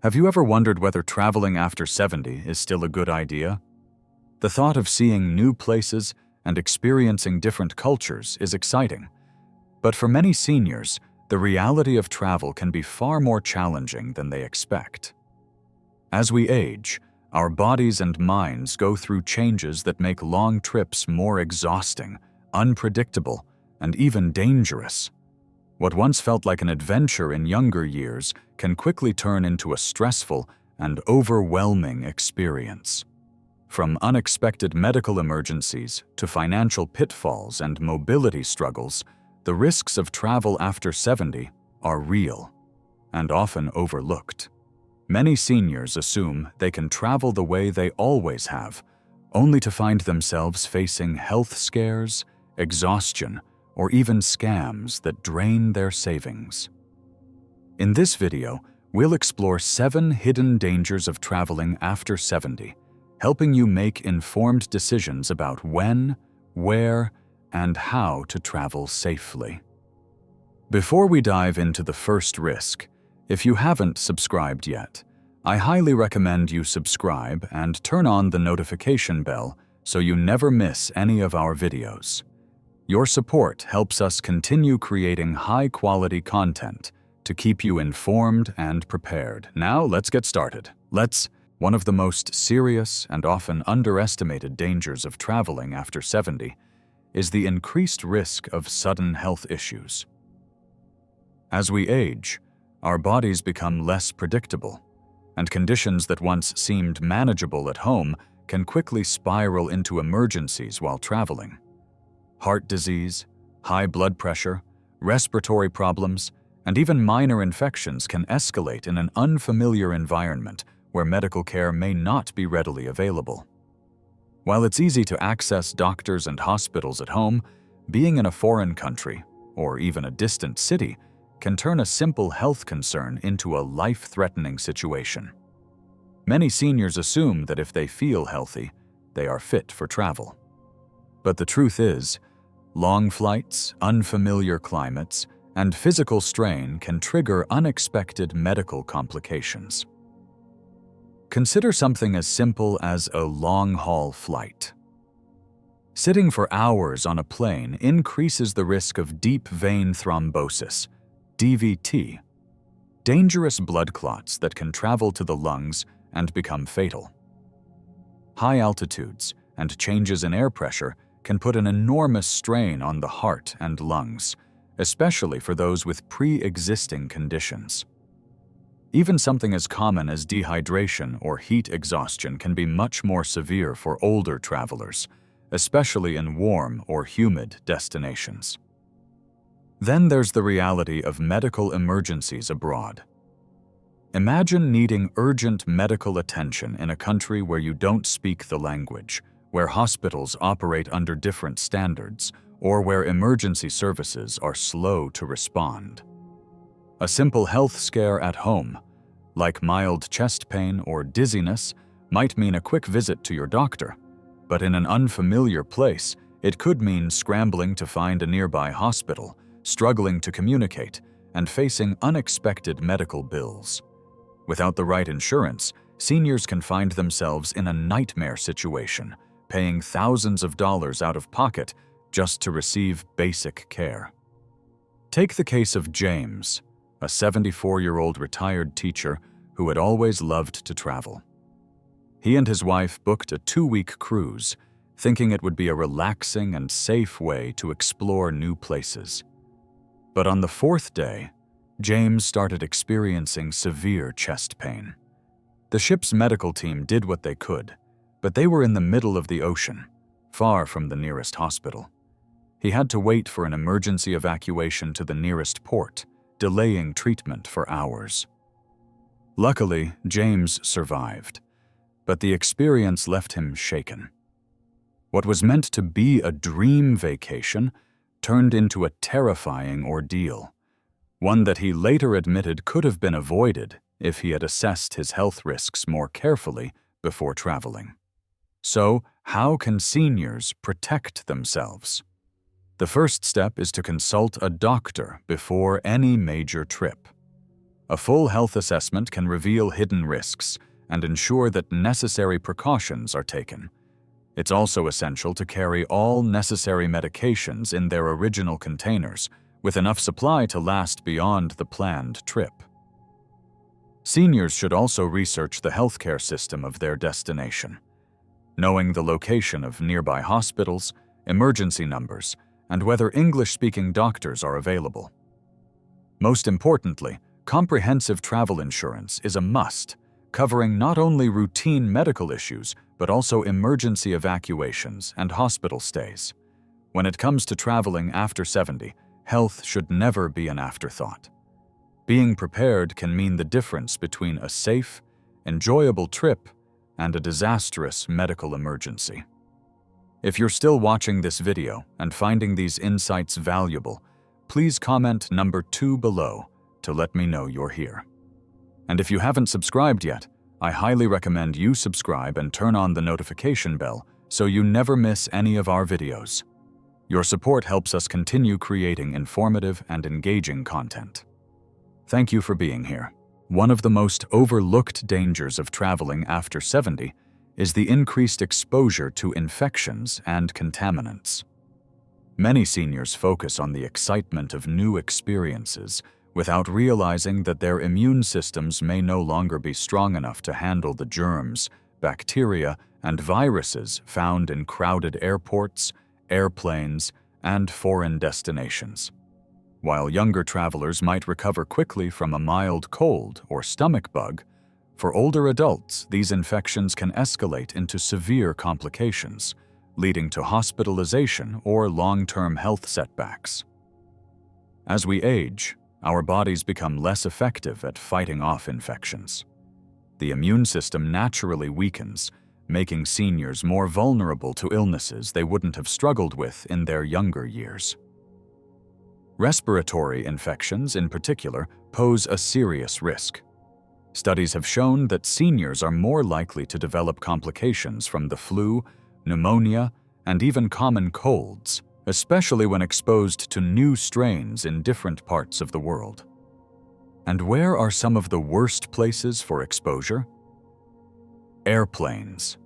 Have you ever wondered whether traveling after 70 is still a good idea? The thought of seeing new places and experiencing different cultures is exciting. But for many seniors, the reality of travel can be far more challenging than they expect. As we age, our bodies and minds go through changes that make long trips more exhausting, unpredictable, and even dangerous. What once felt like an adventure in younger years can quickly turn into a stressful and overwhelming experience. From unexpected medical emergencies to financial pitfalls and mobility struggles, the risks of travel after 70 are real and often overlooked. Many seniors assume they can travel the way they always have, only to find themselves facing health scares, exhaustion, or even scams that drain their savings. In this video, we'll explore 7 hidden dangers of traveling after 70, helping you make informed decisions about when, where, and how to travel safely. Before we dive into the first risk, if you haven't subscribed yet, I highly recommend you subscribe and turn on the notification bell so you never miss any of our videos. Your support helps us continue creating high-quality content to keep you informed and prepared. Now, let's get started. One of the most serious and often underestimated dangers of traveling after 70 is the increased risk of sudden health issues. As we age, our bodies become less predictable, and conditions that once seemed manageable at home can quickly spiral into emergencies while traveling. Heart disease, high blood pressure, respiratory problems, and even minor infections can escalate in an unfamiliar environment where medical care may not be readily available. While it's easy to access doctors and hospitals at home, being in a foreign country, or even a distant city, can turn a simple health concern into a life-threatening situation. Many seniors assume that if they feel healthy, they are fit for travel. But the truth is, long flights, unfamiliar climates, and physical strain can trigger unexpected medical complications. Consider something as simple as a long-haul flight. Sitting for hours on a plane increases the risk of deep vein thrombosis, DVT, dangerous blood clots that can travel to the lungs and become fatal. High altitudes and changes in air pressure can put an enormous strain on the heart and lungs, especially for those with pre-existing conditions. Even something as common as dehydration or heat exhaustion can be much more severe for older travelers, especially in warm or humid destinations. Then there's the reality of medical emergencies abroad. Imagine needing urgent medical attention in a country where you don't speak the language, where hospitals operate under different standards, or where emergency services are slow to respond. A simple health scare at home, like mild chest pain or dizziness, might mean a quick visit to your doctor, but in an unfamiliar place, it could mean scrambling to find a nearby hospital, struggling to communicate, and facing unexpected medical bills. Without the right insurance, seniors can find themselves in a nightmare situation, paying thousands of dollars out of pocket just to receive basic care. Take the case of James, a 74-year-old retired teacher who had always loved to travel. He and his wife booked a 2-week cruise, thinking it would be a relaxing and safe way to explore new places. But on the 4th day, James started experiencing severe chest pain. The ship's medical team did what they could, but they were in the middle of the ocean, far from the nearest hospital. He had to wait for an emergency evacuation to the nearest port, delaying treatment for hours. Luckily, James survived, but the experience left him shaken. What was meant to be a dream vacation turned into a terrifying ordeal, one that he later admitted could have been avoided if he had assessed his health risks more carefully before traveling. So, how can seniors protect themselves? The first step is to consult a doctor before any major trip. A full health assessment can reveal hidden risks and ensure that necessary precautions are taken. It's also essential to carry all necessary medications in their original containers, with enough supply to last beyond the planned trip. Seniors should also research the healthcare system of their destination. Knowing the location of nearby hospitals, emergency numbers, and whether English-speaking doctors are available. Most importantly, comprehensive travel insurance is a must, covering not only routine medical issues, but also emergency evacuations and hospital stays. When it comes to traveling after 70, health should never be an afterthought. Being prepared can mean the difference between a safe, enjoyable trip and a disastrous medical emergency. If you're still watching this video and finding these insights valuable, please comment number 2 below to let me know you're here. And if you haven't subscribed yet, I highly recommend you subscribe and turn on the notification bell so you never miss any of our videos. Your support helps us continue creating informative and engaging content. Thank you for being here. One of the most overlooked dangers of traveling after 70 is the increased exposure to infections and contaminants. Many seniors focus on the excitement of new experiences without realizing that their immune systems may no longer be strong enough to handle the germs, bacteria, and viruses found in crowded airports, airplanes, and foreign destinations. While younger travelers might recover quickly from a mild cold or stomach bug, for older adults, these infections can escalate into severe complications, leading to hospitalization or long-term health setbacks. As we age, our bodies become less effective at fighting off infections. The immune system naturally weakens, making seniors more vulnerable to illnesses they wouldn't have struggled with in their younger years. Respiratory infections, in particular, pose a serious risk. Studies have shown that seniors are more likely to develop complications from the flu, pneumonia, and even common colds, especially when exposed to new strains in different parts of the world. And where are some of the worst places for exposure? Airplanes.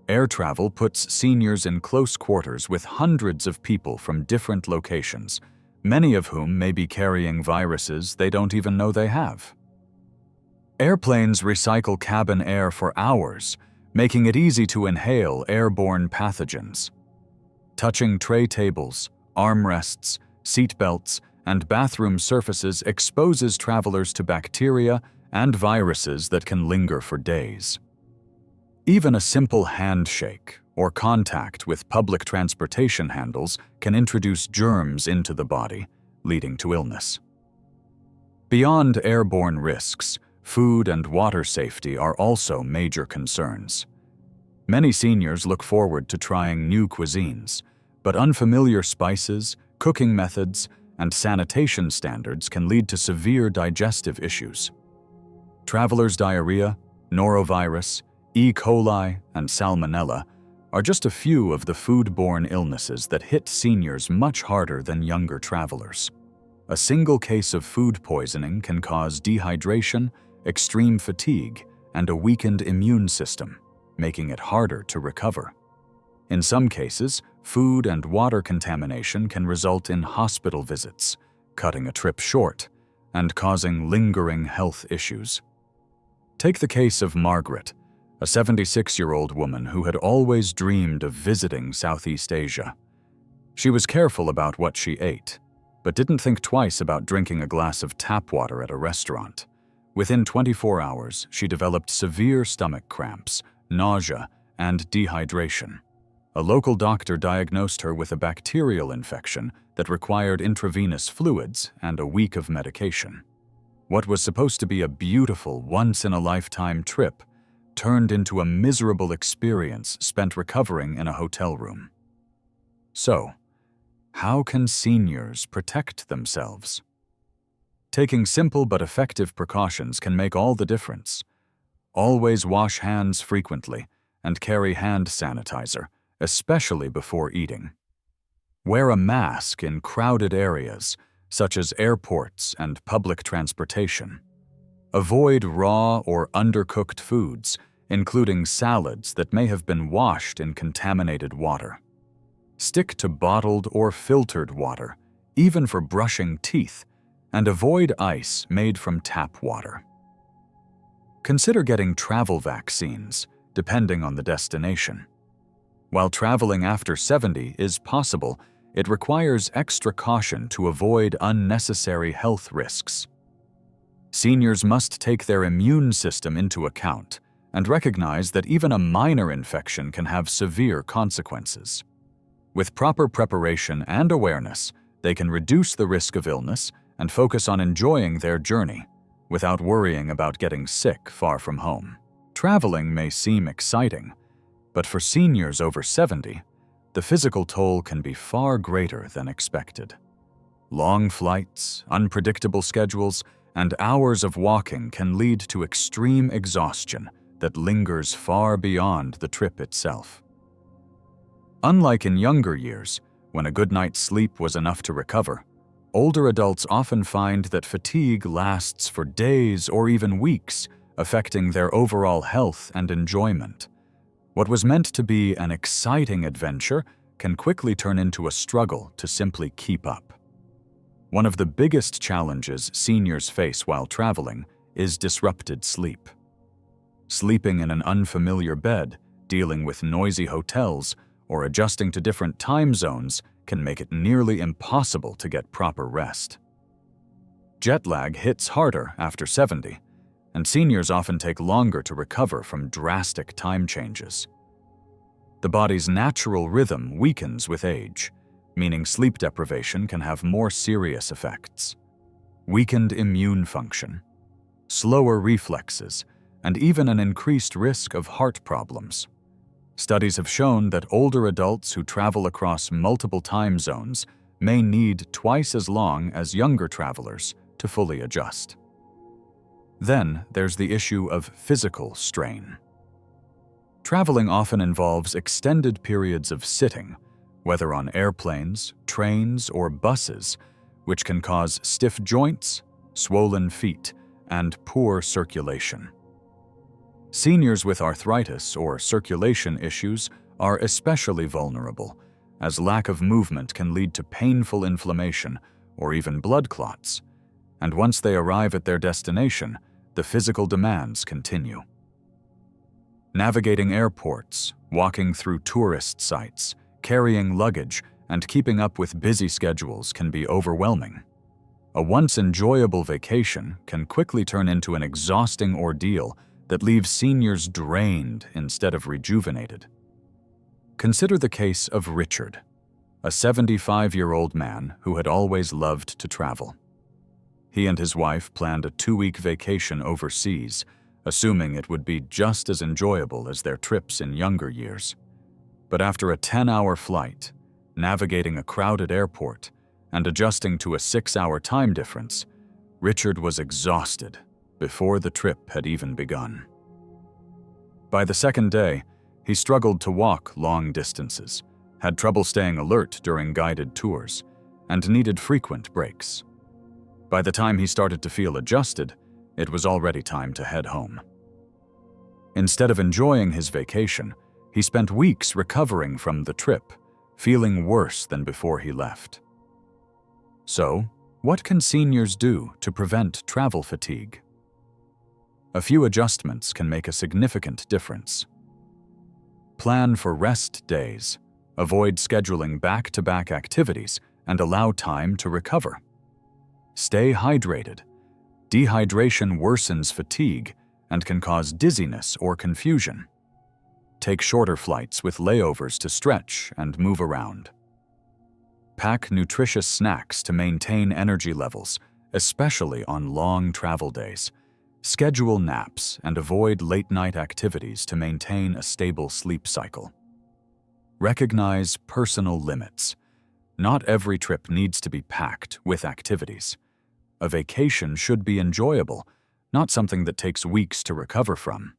Air travel puts seniors in close quarters with hundreds of people from different locations, many of whom may be carrying viruses they don't even know they have. Airplanes recycle cabin air for hours, making it easy to inhale airborne pathogens. Touching tray tables, armrests, seat belts, and bathroom surfaces exposes travelers to bacteria and viruses that can linger for days. Even a simple handshake or contact with public transportation handles can introduce germs into the body, leading to illness. Beyond airborne risks, food and water safety are also major concerns. Many seniors look forward to trying new cuisines, but unfamiliar spices, cooking methods, and sanitation standards can lead to severe digestive issues. Travelers' diarrhea, norovirus, E. coli, and salmonella are just a few of the foodborne illnesses that hit seniors much harder than younger travelers. A single case of food poisoning can cause dehydration, extreme fatigue, and a weakened immune system, making it harder to recover. In some cases, food and water contamination can result in hospital visits, cutting a trip short, and causing lingering health issues. Take the case of Margaret, a 76-year-old woman who had always dreamed of visiting Southeast Asia. She was careful about what she ate, but didn't think twice about drinking a glass of tap water at a restaurant. Within 24 hours, she developed severe stomach cramps, nausea, and dehydration. A local doctor diagnosed her with a bacterial infection that required intravenous fluids and a week of medication. What was supposed to be a beautiful, once-in-a-lifetime trip turned into a miserable experience spent recovering in a hotel room. So, how can seniors protect themselves? Taking simple but effective precautions can make all the difference. Always wash hands frequently and carry hand sanitizer, especially before eating. Wear a mask in crowded areas, such as airports and public transportation. Avoid raw or undercooked foods, including salads that may have been washed in contaminated water. Stick to bottled or filtered water, even for brushing teeth, and avoid ice made from tap water. Consider getting travel vaccines, depending on the destination. While traveling after 70 is possible, it requires extra caution to avoid unnecessary health risks. Seniors must take their immune system into account and recognize that even a minor infection can have severe consequences. With proper preparation and awareness, they can reduce the risk of illness and focus on enjoying their journey without worrying about getting sick far from home. Traveling may seem exciting, but for seniors over 70, the physical toll can be far greater than expected. Long flights, unpredictable schedules, and hours of walking can lead to extreme exhaustion that lingers far beyond the trip itself. Unlike in younger years, when a good night's sleep was enough to recover, older adults often find that fatigue lasts for days or even weeks, affecting their overall health and enjoyment. What was meant to be an exciting adventure can quickly turn into a struggle to simply keep up. One of the biggest challenges seniors face while traveling is disrupted sleep. Sleeping in an unfamiliar bed, dealing with noisy hotels, or adjusting to different time zones can make it nearly impossible to get proper rest. Jet lag hits harder after 70, and seniors often take longer to recover from drastic time changes. The body's natural rhythm weakens with age, meaning sleep deprivation can have more serious effects. Weakened immune function, slower reflexes, and even an increased risk of heart problems. Studies have shown that older adults who travel across multiple time zones may need twice as long as younger travelers to fully adjust. Then there's the issue of physical strain. Traveling often involves extended periods of sitting, whether on airplanes, trains, or buses, which can cause stiff joints, swollen feet, and poor circulation. Seniors with arthritis or circulation issues are especially vulnerable, as lack of movement can lead to painful inflammation or even blood clots, and once they arrive at their destination, the physical demands continue. Navigating airports, walking through tourist sites, carrying luggage, and keeping up with busy schedules can be overwhelming. A once enjoyable vacation can quickly turn into an exhausting ordeal that leaves seniors drained instead of rejuvenated. Consider the case of Richard, a 75-year-old man who had always loved to travel. He and his wife planned a 2-week vacation overseas, assuming it would be just as enjoyable as their trips in younger years. But after a 10-hour flight, navigating a crowded airport, and adjusting to a 6-hour time difference, Richard was exhausted before the trip had even begun. By the second day, he struggled to walk long distances, had trouble staying alert during guided tours, and needed frequent breaks. By the time he started to feel adjusted, it was already time to head home. Instead of enjoying his vacation, he spent weeks recovering from the trip, feeling worse than before he left. So, what can seniors do to prevent travel fatigue? A few adjustments can make a significant difference. Plan for rest days, avoid scheduling back-to-back activities, and allow time to recover. Stay hydrated. Dehydration worsens fatigue and can cause dizziness or confusion. Take shorter flights with layovers to stretch and move around. Pack nutritious snacks to maintain energy levels, especially on long travel days. Schedule naps and avoid late-night activities to maintain a stable sleep cycle. Recognize personal limits. Not every trip needs to be packed with activities. A vacation should be enjoyable, not something that takes weeks to recover from.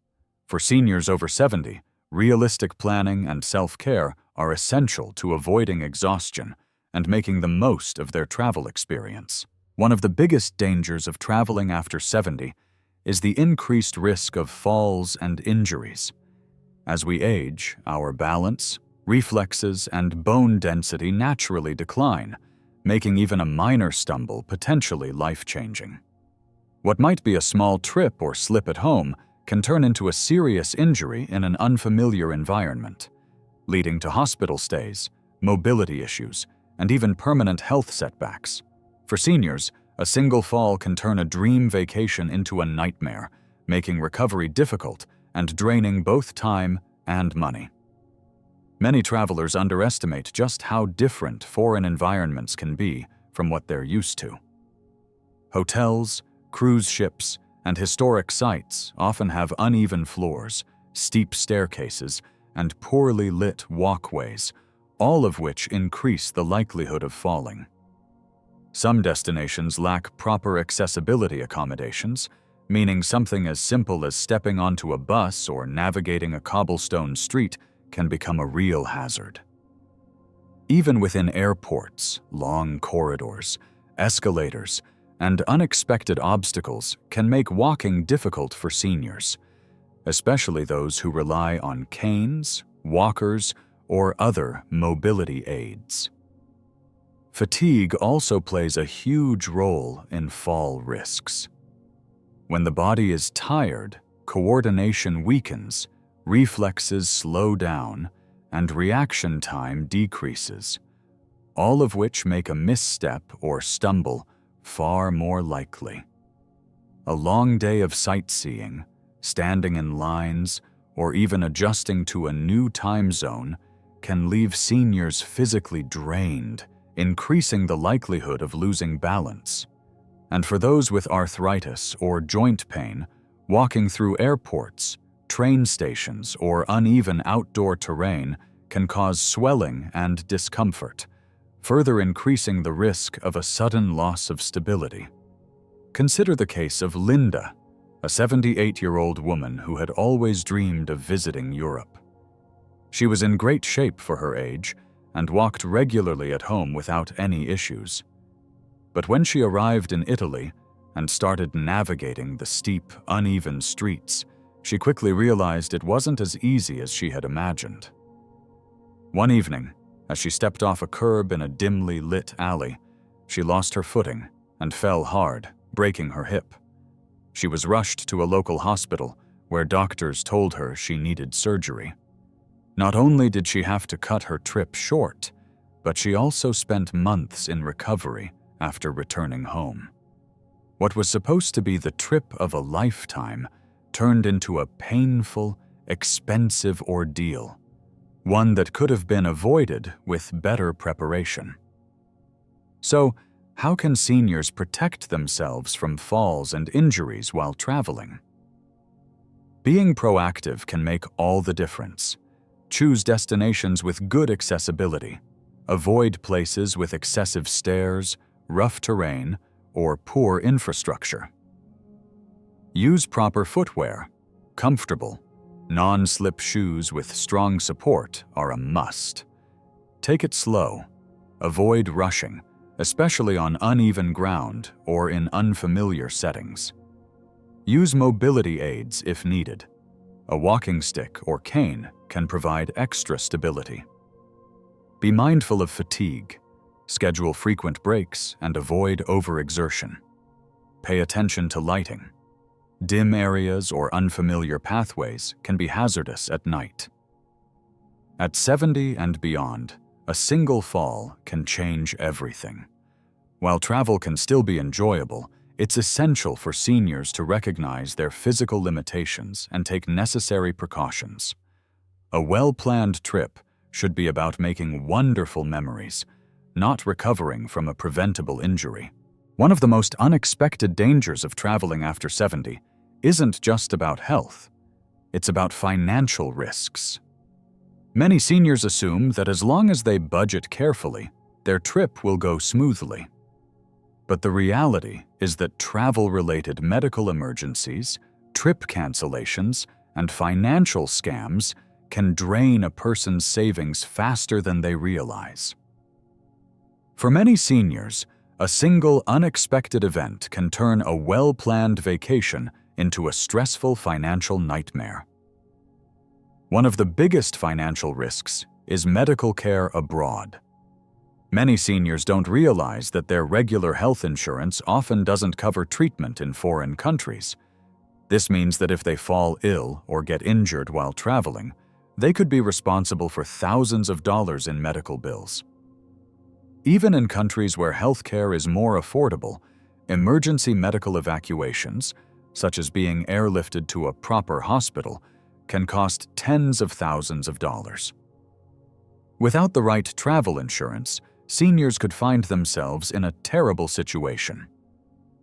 For seniors over 70, realistic planning and self-care are essential to avoiding exhaustion and making the most of their travel experience. One of the biggest dangers of traveling after 70 is the increased risk of falls and injuries. As we age, our balance, reflexes, and bone density naturally decline, making even a minor stumble potentially life-changing. What might be a small trip or slip at home can turn into a serious injury in an unfamiliar environment, leading to hospital stays, mobility issues, and even permanent health setbacks. For seniors, a single fall can turn a dream vacation into a nightmare, making recovery difficult and draining both time and money. Many travelers underestimate just how different foreign environments can be from what they're used to. Hotels, cruise ships, and historic sites often have uneven floors, steep staircases, and poorly lit walkways, all of which increase the likelihood of falling. Some destinations lack proper accessibility accommodations, meaning something as simple as stepping onto a bus or navigating a cobblestone street can become a real hazard. Even within airports, long corridors, escalators, and unexpected obstacles can make walking difficult for seniors, especially those who rely on canes, walkers, or other mobility aids. Fatigue also plays a huge role in fall risks. When the body is tired, coordination weakens, reflexes slow down, and reaction time decreases, all of which make a misstep or stumble far more likely. A long day of sightseeing, standing in lines, or even adjusting to a new time zone can leave seniors physically drained, increasing the likelihood of losing balance. And for those with arthritis or joint pain, walking through airports, train stations, or uneven outdoor terrain can cause swelling and discomfort, further increasing the risk of a sudden loss of stability. Consider the case of Linda, a 78-year-old woman who had always dreamed of visiting Europe. She was in great shape for her age and walked regularly at home without any issues. But when she arrived in Italy and started navigating the steep, uneven streets, she quickly realized it wasn't as easy as she had imagined. One evening, as she stepped off a curb in a dimly lit alley, she lost her footing and fell hard, breaking her hip. She was rushed to a local hospital where doctors told her she needed surgery. Not only did she have to cut her trip short, but she also spent months in recovery after returning home. What was supposed to be the trip of a lifetime turned into a painful, expensive ordeal, one that could have been avoided with better preparation. So, how can seniors protect themselves from falls and injuries while traveling? Being proactive can make all the difference. Choose destinations with good accessibility. Avoid places with excessive stairs, rough terrain, or poor infrastructure. Use proper footwear. Comfortable, non-slip shoes with strong support are a must. Take it slow. Avoid rushing, especially on uneven ground or in unfamiliar settings. Use mobility aids if needed. A walking stick or cane can provide extra stability. Be mindful of fatigue. Schedule frequent breaks and avoid overexertion. Pay attention to lighting. Dim areas or unfamiliar pathways can be hazardous at night. At 70 and beyond, a single fall can change everything. While travel can still be enjoyable, it's essential for seniors to recognize their physical limitations and take necessary precautions. A well-planned trip should be about making wonderful memories, not recovering from a preventable injury. One of the most unexpected dangers of traveling after 70 isn't just about health. It's about financial risks. Many seniors assume that as long as they budget carefully, their trip will go smoothly. But the reality is that travel-related medical emergencies, trip cancellations, and financial scams can drain a person's savings faster than they realize. For many seniors, a single unexpected event can turn a well-planned vacation into a stressful financial nightmare. One of the biggest financial risks is medical care abroad. Many seniors don't realize that their regular health insurance often doesn't cover treatment in foreign countries. This means that if they fall ill or get injured while traveling, they could be responsible for thousands of dollars in medical bills. Even in countries where healthcare is more affordable, emergency medical evacuations, such as being airlifted to a proper hospital, can cost tens of thousands of dollars. Without the right travel insurance, seniors could find themselves in a terrible situation,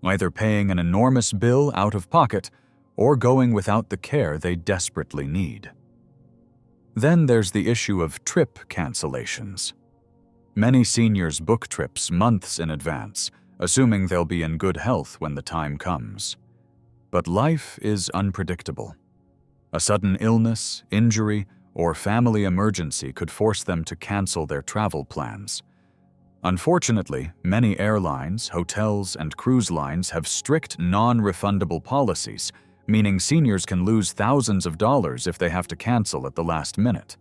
either paying an enormous bill out of pocket or going without the care they desperately need. Then there's the issue of trip cancellations. Many seniors book trips months in advance, assuming they'll be in good health when the time comes. But life is unpredictable. A sudden illness, injury, or family emergency could force them to cancel their travel plans. Unfortunately, many airlines, hotels, and cruise lines have strict non-refundable policies, meaning seniors can lose thousands of dollars if they have to cancel at the last minute.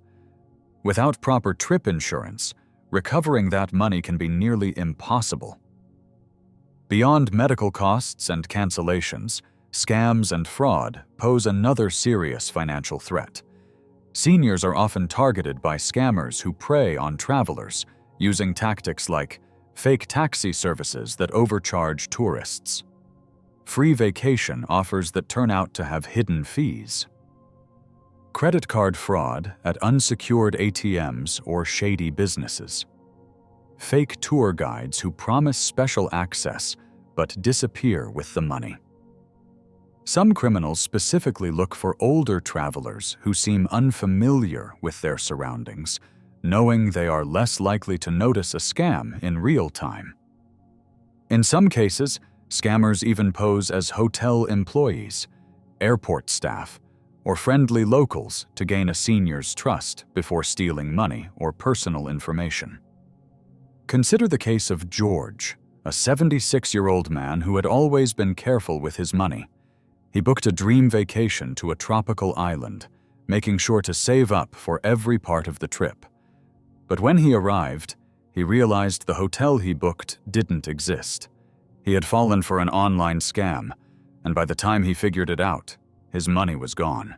Without proper trip insurance, recovering that money can be nearly impossible. Beyond medical costs and cancellations, scams and fraud pose another serious financial threat. Seniors are often targeted by scammers who prey on travelers, using tactics like fake taxi services that overcharge tourists, free vacation offers that turn out to have hidden fees, credit card fraud at unsecured ATMs or shady businesses, fake tour guides who promise special access but disappear with the money. Some criminals specifically look for older travelers who seem unfamiliar with their surroundings, knowing they are less likely to notice a scam in real time. In some cases, scammers even pose as hotel employees, airport staff, or friendly locals to gain a senior's trust before stealing money or personal information. Consider the case of George, a 76-year-old man who had always been careful with his money. He booked a dream vacation to a tropical island, making sure to save up for every part of the trip. But when he arrived, he realized the hotel he booked didn't exist. He had fallen for an online scam, and by the time he figured it out, his money was gone.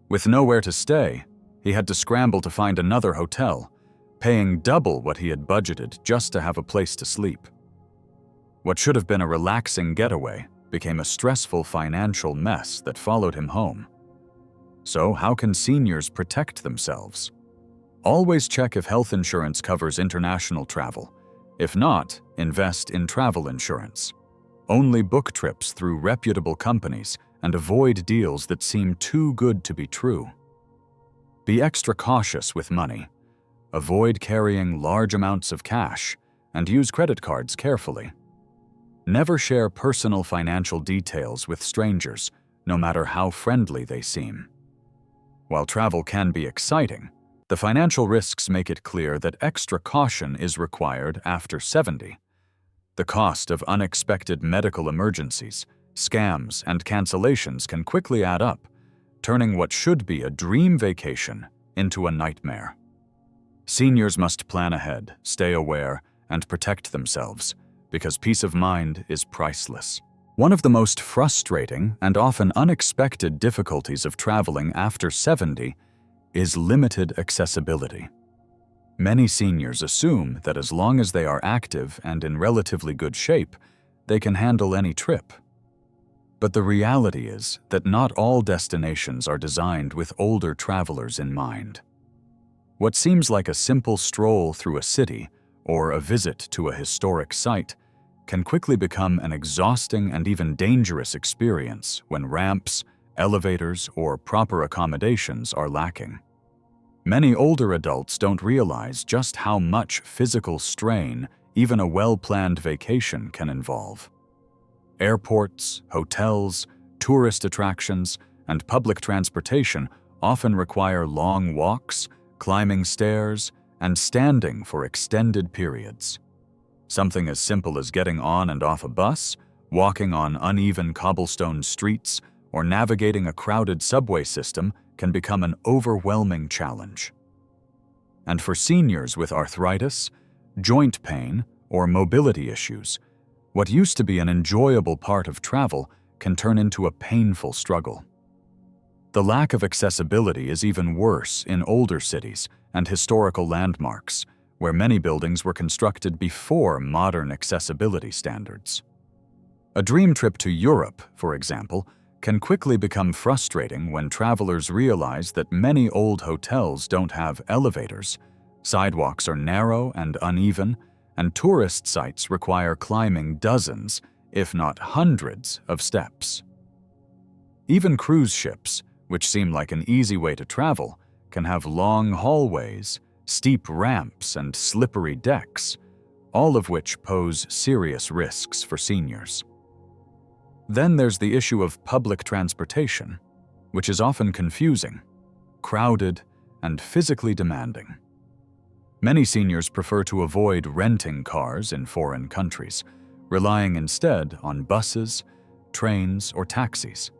With nowhere to stay, he had to scramble to find another hotel, paying double what he had budgeted just to have a place to sleep. What should have been a relaxing getaway became a stressful financial mess that followed him home. So, how can seniors protect themselves? Always check if health insurance covers international travel. If not, invest in travel insurance. Only book trips through reputable companies and avoid deals that seem too good to be true. Be extra cautious with money. Avoid carrying large amounts of cash and use credit cards carefully. Never share personal financial details with strangers, no matter how friendly they seem. While travel can be exciting, the financial risks make it clear that extra caution is required after 70. The cost of unexpected medical emergencies, scams, and cancellations can quickly add up, turning what should be a dream vacation into a nightmare. Seniors must plan ahead, stay aware, and protect themselves, because peace of mind is priceless. One of the most frustrating and often unexpected difficulties of traveling after 70 is limited accessibility. Many seniors assume that as long as they are active and in relatively good shape, they can handle any trip. But the reality is that not all destinations are designed with older travelers in mind. What seems like a simple stroll through a city or a visit to a historic site can quickly become an exhausting and even dangerous experience when ramps, elevators, or proper accommodations are lacking. Many older adults don't realize just how much physical strain even a well-planned vacation can involve. Airports, hotels, tourist attractions, and public transportation often require long walks, climbing stairs, and standing for extended periods. Something as simple as getting on and off a bus Walking on uneven cobblestone streets or navigating a crowded subway system can become an overwhelming challenge. And for seniors with arthritis, joint pain, or mobility issues, what used to be an enjoyable part of travel can turn into a painful struggle. The lack of accessibility is even worse in older cities and historical landmarks, where many buildings were constructed before modern accessibility standards. A dream trip to Europe, for example, can quickly become frustrating when travelers realize that many old hotels don't have elevators, sidewalks are narrow and uneven, and tourist sites require climbing dozens, if not hundreds, of steps. Even cruise ships, which seem like an easy way to travel, can have long hallways, steep ramps, and slippery decks, all of which pose serious risks for seniors. Then there's the issue of public transportation, which is often confusing, crowded, and physically demanding. Many seniors prefer to avoid renting cars in foreign countries, relying instead on buses, trains, or taxis.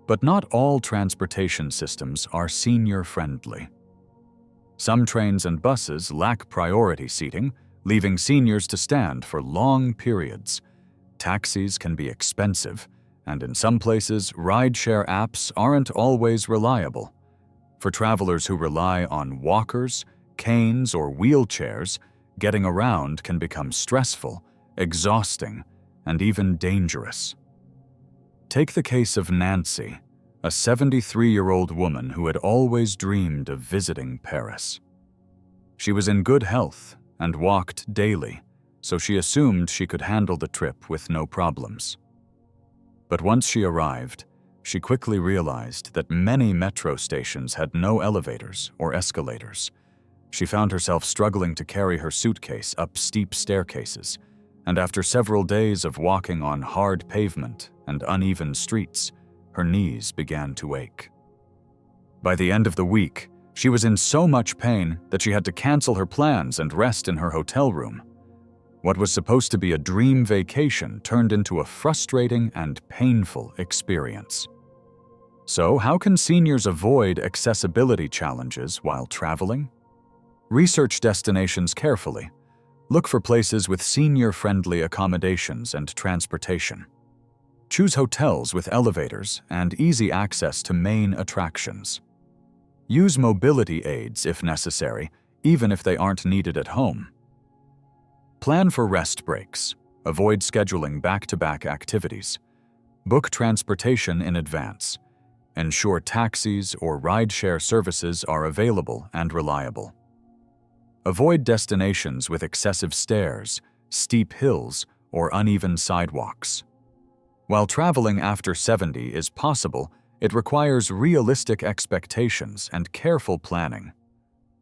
But not all transportation systems are senior-friendly. Some trains and buses lack priority seating, leaving seniors to stand for long periods. Taxis can be expensive, and in some places, rideshare apps aren't always reliable. For travelers who rely on walkers, canes, or wheelchairs, getting around can become stressful, exhausting, and even dangerous. Take the case of Nancy, a 73-year-old woman who had always dreamed of visiting Paris. She was in good health and walked daily, so she assumed she could handle the trip with no problems. But once she arrived, she quickly realized that many metro stations had no elevators or escalators. She found herself struggling to carry her suitcase up steep staircases, and after several days of walking on hard pavement and uneven streets, her knees began to ache. By the end of the week, she was in so much pain that she had to cancel her plans and rest in her hotel room. What was supposed to be a dream vacation turned into a frustrating and painful experience. So, how can seniors avoid accessibility challenges while traveling? Research destinations carefully. Look for places with senior-friendly accommodations and transportation. Choose hotels with elevators and easy access to main attractions. Use mobility aids if necessary, even if they aren't needed at home. Plan for rest breaks. Avoid scheduling back-to-back activities. Book transportation in advance. Ensure taxis or rideshare services are available and reliable. Avoid destinations with excessive stairs, steep hills, or uneven sidewalks. While traveling after 70 is possible, it requires realistic expectations and careful planning.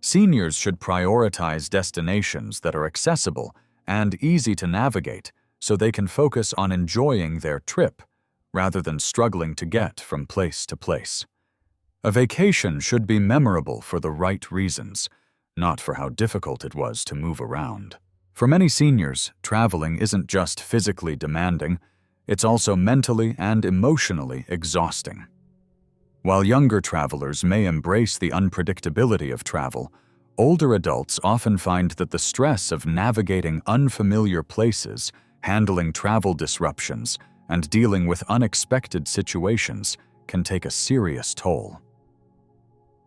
Seniors should prioritize destinations that are accessible and easy to navigate so they can focus on enjoying their trip rather than struggling to get from place to place. A vacation should be memorable for the right reasons, not for how difficult it was to move around. For many seniors, traveling isn't just physically demanding, it's also mentally and emotionally exhausting. While younger travelers may embrace the unpredictability of travel, older adults often find that the stress of navigating unfamiliar places, handling travel disruptions, and dealing with unexpected situations can take a serious toll.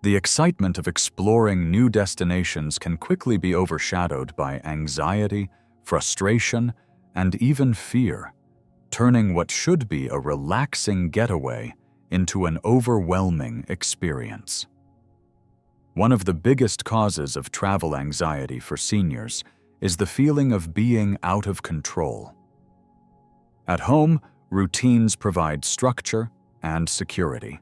The excitement of exploring new destinations can quickly be overshadowed by anxiety, frustration, and even fear, turning what should be a relaxing getaway into an overwhelming experience. One of the biggest causes of travel anxiety for seniors is the feeling of being out of control. At home, routines provide structure and security.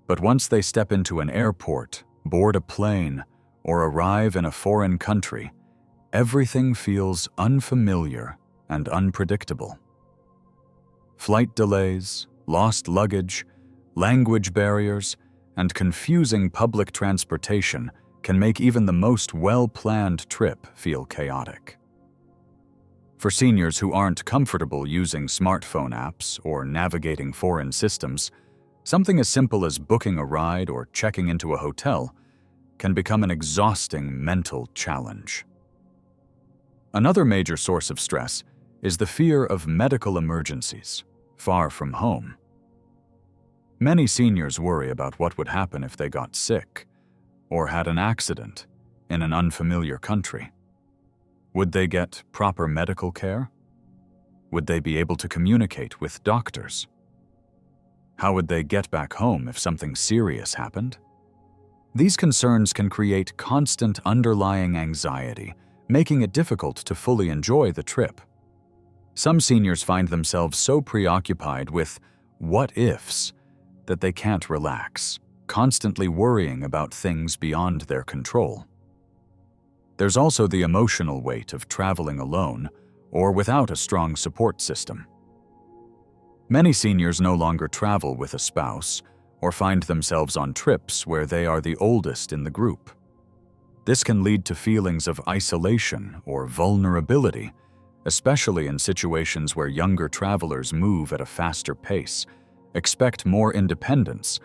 But once they step into an airport, board a plane, or arrive in a foreign country, everything feels unfamiliar and unpredictable. Flight delays, lost luggage, language barriers, and confusing public transportation can make even the most well-planned trip feel chaotic. For seniors who aren't comfortable using smartphone apps or navigating foreign systems, something as simple as booking a ride or checking into a hotel can become an exhausting mental challenge. Another major source of stress is the fear of medical emergencies far from home. Many seniors worry about what would happen if they got sick or had an accident in an unfamiliar country. Would they get proper medical care? Would they be able to communicate with doctors? How would they get back home if something serious happened? These concerns can create constant underlying anxiety, making it difficult to fully enjoy the trip. Some seniors find themselves so preoccupied with what-ifs that they can't relax, constantly worrying about things beyond their control. There's also the emotional weight of traveling alone or without a strong support system. Many seniors no longer travel with a spouse or find themselves on trips where they are the oldest in the group. This can lead to feelings of isolation or vulnerability, especially in situations where younger travelers move at a faster pace, expect more independence,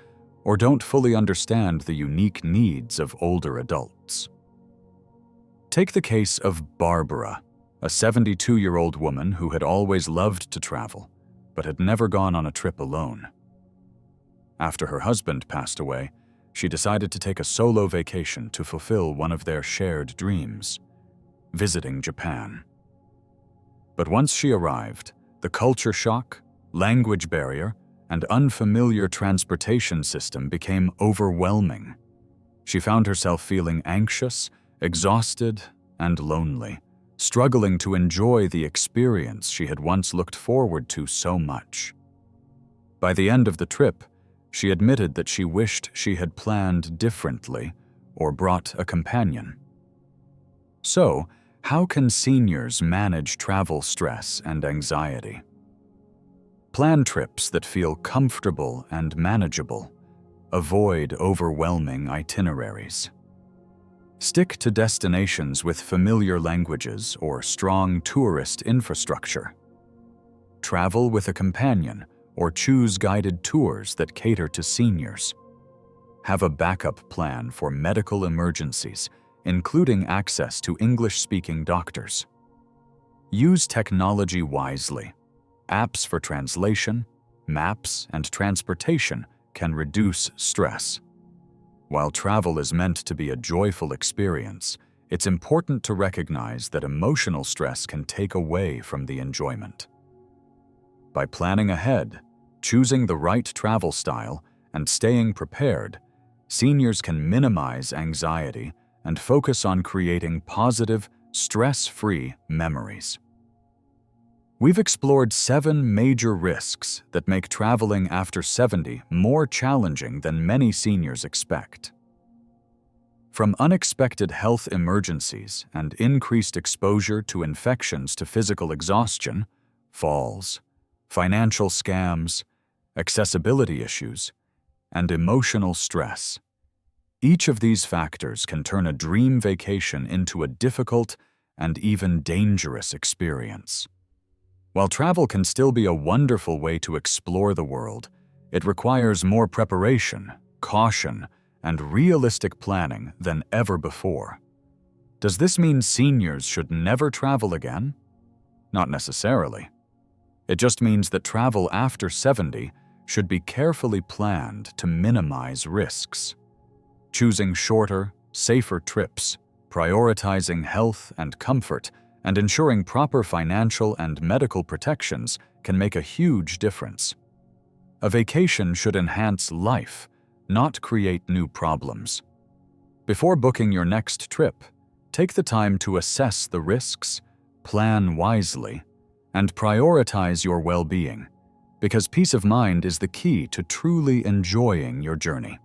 or don't fully understand the unique needs of older adults. Take the case of Barbara, a 72-year-old woman who had always loved to travel, but had never gone on a trip alone. After her husband passed away, she decided to take a solo vacation to fulfill one of their shared dreams, visiting Japan. But once she arrived, the culture shock, language barrier, and unfamiliar transportation system became overwhelming. She found herself feeling anxious, exhausted, and lonely, struggling to enjoy the experience she had once looked forward to so much. By the end of the trip, she admitted that she wished she had planned differently or brought a companion. So, how can seniors manage travel stress and anxiety? Plan trips that feel comfortable and manageable. Avoid overwhelming itineraries. Stick to destinations with familiar languages or strong tourist infrastructure. Travel with a companion or choose guided tours that cater to seniors. Have a backup plan for medical emergencies, including access to English-speaking doctors. Use technology wisely. Apps for translation, maps, and transportation can reduce stress. While travel is meant to be a joyful experience, it's important to recognize that emotional stress can take away from the enjoyment. By planning ahead, choosing the right travel style, and staying prepared, seniors can minimize anxiety and focus on creating positive, stress-free memories. We've explored 7 major risks that make traveling after 70 more challenging than many seniors expect. From unexpected health emergencies and increased exposure to infections to physical exhaustion, falls, financial scams, accessibility issues, and emotional stress. Each of these factors can turn a dream vacation into a difficult and even dangerous experience. While travel can still be a wonderful way to explore the world, it requires more preparation, caution, and realistic planning than ever before. Does this mean seniors should never travel again? Not necessarily. It just means that travel after 70 should be carefully planned to minimize risks. Choosing shorter, safer trips, prioritizing health and comfort, and ensuring proper financial and medical protections can make a huge difference. A vacation should enhance life, not create new problems. Before booking your next trip, take the time to assess the risks, plan wisely, and prioritize your well-being, because peace of mind is the key to truly enjoying your journey.